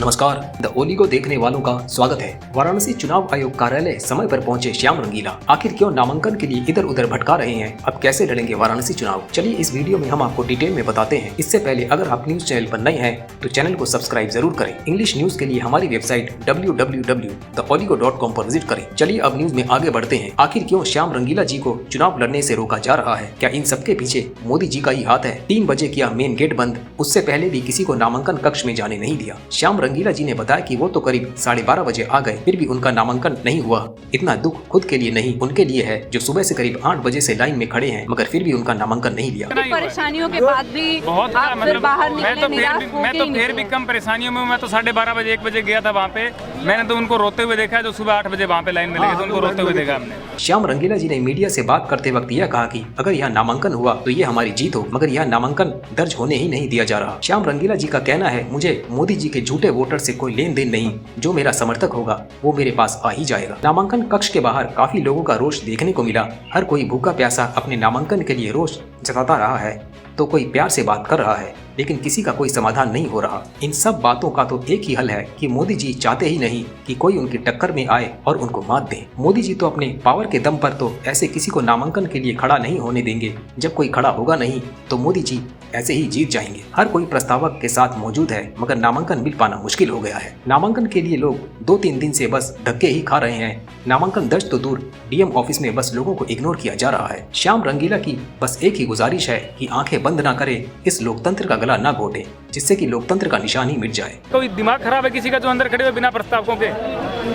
नमस्कार, द ओली को देखने वालों का स्वागत है। वाराणसी चुनाव आयोग कार्यालय समय पर पहुंचे श्याम रंगीला। आखिर क्यों नामांकन के लिए इधर उधर भटका रहे हैं? अब कैसे लड़ेंगे वाराणसी चुनाव? चलिए इस वीडियो में हम आपको डिटेल में बताते हैं। इससे पहले अगर आप न्यूज चैनल पर नए हैं तो चैनल को सब्सक्राइब जरूर करें। इंग्लिश न्यूज के लिए हमारी वेबसाइट www.theoligo.com पर विजिट करें। चलिए अब न्यूज में आगे बढ़ते हैं। आखिर क्यों श्याम रंगीला जी को चुनाव लड़ने से रोका जा रहा है? क्या इन सबके पीछे मोदी जी का ही हाथ है? 3 बजे किया मेन गेट बंद, उससे पहले भी किसी को नामांकन कक्ष में जाने नहीं दिया। श्याम रंगीला जी ने बताया कि वो तो करीब 12:30 बजे आ गए, फिर भी उनका नामांकन नहीं हुआ। इतना दुख खुद के लिए नहीं, उनके लिए है जो सुबह से करीब 8 बजे से लाइन में खड़े हैं, मगर फिर भी उनका नामांकन नहीं लिया। परेशानियों के बाद भी बहुत आप फिर बाहर निकले, मैं तो फिर भी कम परेशानियों में हूँ। मैं तो 12:30 बजे 1 बजे गया था वहाँ पे। मैंने तो उनको रोते हुए देखा, जो सुबह 8 बजे वहाँ पे लाइन में लगे तो उनको रोते हुए देखा हमने। श्याम रंगीला जी ने मीडिया से बात करते वक्त यह कहा कि अगर यह नामांकन हुआ तो ये हमारी जीत हो, मगर यह नामांकन दर्ज होने ही नहीं दिया जा रहा। श्याम रंगीला जी का कहना है, मुझे मोदी जी के झूठे वोटर से कोई लेन देन नहीं, जो मेरा समर्थक होगा वो मेरे पास आ ही जाएगा। नामांकन कक्ष के बाहर काफी लोगों का रोष देखने को मिला। हर कोई भूखा प्यासा अपने नामांकन के लिए रोष जताता रहा है, तो कोई प्यार से बात कर रहा है, लेकिन किसी का कोई समाधान नहीं हो रहा। इन सब बातों का तो एक ही हल है कि मोदी जी चाहते ही नहीं कि कोई उनकी टक्कर में आए और उनको मात दे। मोदी जी तो अपने पावर के दम पर तो ऐसे किसी को नामांकन के लिए खड़ा नहीं होने देंगे। जब कोई खड़ा होगा नहीं तो मोदी जी ऐसे ही जीत जाएंगे। हर कोई प्रस्तावक के साथ मौजूद है, मगर नामांकन मिल पाना मुश्किल हो गया है। नामांकन के लिए लोग 2-3 दिन से बस धक्के ही खा रहे हैं। नामांकन दर्ज तो दूर, डीएम ऑफिस में बस लोगों को इग्नोर किया जा रहा है। श्याम रंगीला की बस एक ही गुजारिश है कि आंखें बंद ना करे, इस लोकतंत्र का गला ना घोटे, जिससे कि लोकतंत्र का निशान ही मिट जाए। कोई दिमाग खराब है किसी का जो अंदर खड़े हुए बिना प्रस्तावकों के?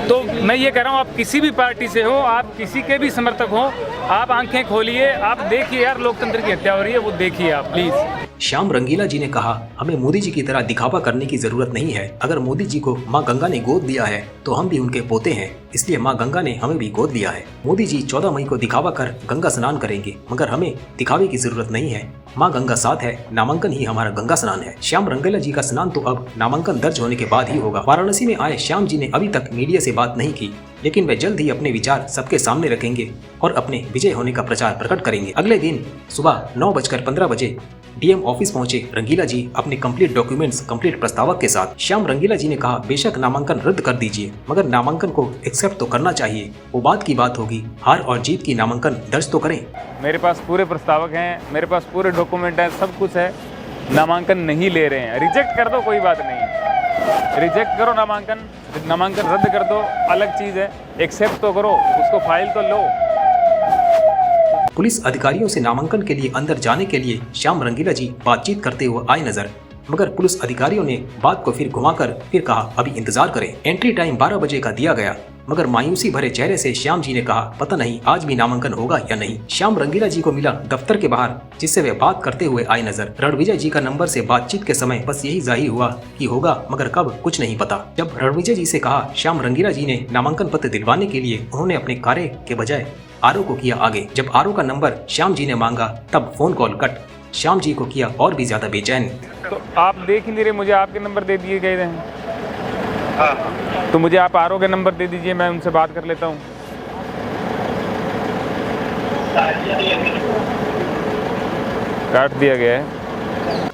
तो मैं ये कह रहा हूँ, आप किसी भी पार्टी से हो, आप किसी के भी समर्थक हो, आप आंखें खोलिए, आप देखिए यार लोकतंत्र की हत्या हो रही है, वो देखिए आप प्लीज। श्याम रंगीला जी ने कहा, हमें मोदी जी की तरह दिखावा करने की जरूरत नहीं है। अगर मोदी जी को माँ गंगा ने गोद लिया है तो हम भी उनके पोते हैं, इसलिए माँ गंगा ने हमें भी गोद लिया है। मोदी जी 14 मई को दिखावा कर गंगा स्नान करेंगे, मगर हमें दिखावे की जरूरत नहीं है। माँ गंगा साथ है, नामांकन ही हमारा गंगा स्नान है। श्याम रंगीला जी का स्नान तो अब नामांकन दर्ज होने के बाद ही होगा। वाराणसी में आए श्याम जी ने अभी तक मीडिया से बात नहीं की, लेकिन वे जल्द ही अपने विचार सबके सामने रखेंगे और अपने विजय होने का प्रचार प्रकट करेंगे। अगले दिन सुबह 9:15 बजे डीएम ऑफिस पहुंचे रंगीला जी अपने कंप्लीट डॉक्यूमेंट्स कंप्लीट प्रस्तावक के साथ। श्याम रंगीला जी ने कहा, बेशक नामांकन रद्द कर दीजिए, मगर नामांकन को एक्सेप्ट तो करना चाहिए। वो बात की बात होगी, हार और जीत की नामांकन दर्ज तो करें। मेरे पास पूरे प्रस्तावक हैं, मेरे पास पूरे डॉक्यूमेंट हैं, सब कुछ है। नामांकन नहीं ले रहे हैं, रिजेक्ट कर दो, कोई बात नहीं, रिजेक्ट करो नामांकन रद्द कर दो, अलग चीज है। एक्सेप्ट तो करो, उसको फाइल तो लो। पुलिस अधिकारियों से नामांकन के लिए अंदर जाने के लिए श्याम रंगीला जी बातचीत करते हुए आए नजर, मगर पुलिस अधिकारियों ने बात को फिर घुमाकर फिर कहा, अभी इंतजार करें। एंट्री टाइम 12 बजे का दिया गया, मगर मायूसी भरे चेहरे से श्याम जी ने कहा, पता नहीं आज भी नामांकन होगा या नहीं। श्याम रंगीला जी को मिला दफ्तर के बाहर, जिससे वे बात करते हुए आए नजर। रणविजय जी का नंबर से बातचीत के समय बस यही जाहिर हुआ कि होगा, मगर कब कुछ नहीं पता। जब रणविजय जी से कहा, श्याम रंगीला जी ने नामांकन पत्र दिलवाने के लिए उन्होंने अपने कार्य के बजाय आरओ को किया आगे। जब आरओ का नंबर श्याम जी ने मांगा तब phone call cut. Shyam ji को किया और भी ज्यादा बेचैन। तो आप देख ही नहीं रहे, मुझे आपके नंबर दे दिए गए हैं, तो मुझे आप आरओ के नंबर दे दीजिए, मैं उनसे बात कर लेता हूँ। काट दिया गया है।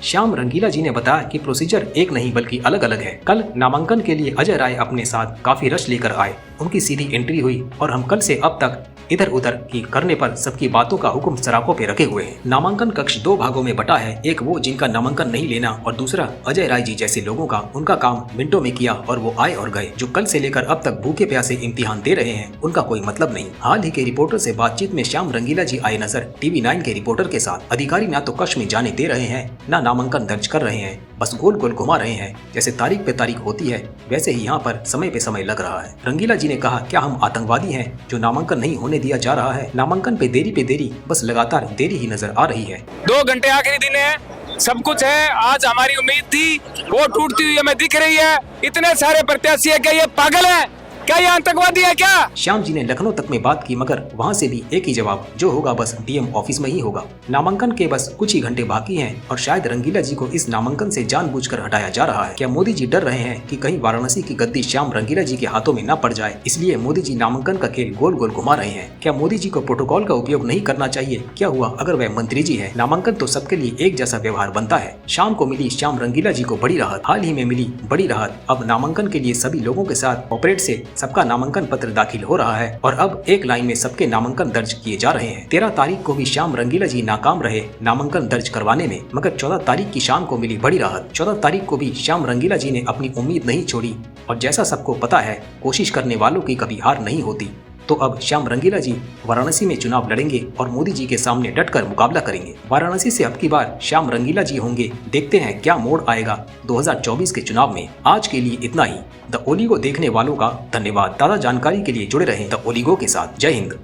श्याम रंगीला जी ने बताया कि प्रोसीजर एक नहीं बल्कि अलग अलग है। कल नामांकन के लिए अजय राय अपने साथ काफी रश लेकर आए, उनकी सीधी एंट्री हुई और हम कल से अब तक इधर उधर की करने पर सबकी बातों का हुक्म सराखों पे रखे हुए हैं। नामांकन कक्ष 2 भागों में बटा है, एक वो जिनका नामांकन नहीं लेना और दूसरा अजय राय जी जैसे लोगों का। उनका काम मिनटों में किया और वो आए और गए। जो कल से लेकर अब तक भूखे प्यासे इम्तिहान दे रहे हैं, उनका कोई मतलब नहीं। हाल ही के रिपोर्टर से बातचीत में श्याम रंगीला जी आए नजर TV 9 के रिपोर्टर के साथ। अधिकारी न तो कक्ष में जाने दे रहे हैं, न नामांकन दर्ज कर रहे हैं, बस गोल गोल घुमा रहे हैं। जैसे तारीख पे तारीख होती है, वैसे ही यहाँ पर समय पे समय लग रहा है। रंगीला जी ने कहा, क्या हम आतंकवादी हैं जो नामांकन नहीं होने दिया जा रहा है? नामांकन पे देरी बस लगातार देरी ही नजर आ रही है। 2 घंटे आखिरी दिन है, सब कुछ है। आज हमारी उम्मीद थी वो टूटती हुई हमें दिख रही है। इतने सारे प्रत्याशी है, क्या ये पागल है? क्या ये आतंकवादी है क्या? श्याम जी ने लखनऊ तक में बात की, मगर वहाँ से भी एक ही जवाब, जो होगा बस डीएम ऑफिस में ही होगा। नामांकन के बस कुछ ही घंटे बाकी हैं और शायद रंगीला जी को इस नामांकन से जानबूझकर हटाया जा रहा है। क्या मोदी जी डर रहे हैं कि कहीं वाराणसी की गद्दी श्याम रंगीला जी के हाथों में न पड़ जाए, इसलिए मोदी जी नामांकन का खेल गोल गोल घुमा रहे हैं? क्या मोदी जी को प्रोटोकॉल का उपयोग नहीं करना चाहिए? क्या हुआ अगर वह मंत्री जी है? नामांकन तो सबके लिए एक जैसा व्यवहार बनता है। शाम को मिली श्याम रंगीला जी को बड़ी राहत, हाल ही में मिली बड़ी राहत। अब नामांकन के लिए सभी लोगों के साथ ऑपरेट से सबका नामांकन पत्र दाखिल हो रहा है और अब एक लाइन में सबके नामांकन दर्ज किए जा रहे हैं। 13 तारीख को भी श्याम रंगीला जी नाकाम रहे नामांकन दर्ज करवाने में, मगर 14 तारीख की शाम को मिली बड़ी राहत। 14 तारीख को भी श्याम रंगीला जी ने अपनी उम्मीद नहीं छोड़ी और जैसा सबको पता है, कोशिश करने वालों की कभी हार नहीं होती। तो अब श्याम रंगीला जी वाराणसी में चुनाव लड़ेंगे और मोदी जी के सामने डटकर मुकाबला करेंगे। वाराणसी से अब की बार श्याम रंगीला जी होंगे। देखते हैं क्या मोड़ आएगा 2024 के चुनाव में। आज के लिए इतना ही। द ओलिगो देखने वालों का धन्यवाद। ताज़ा जानकारी के लिए जुड़े रहें द ओलिगो के साथ। जय हिंद।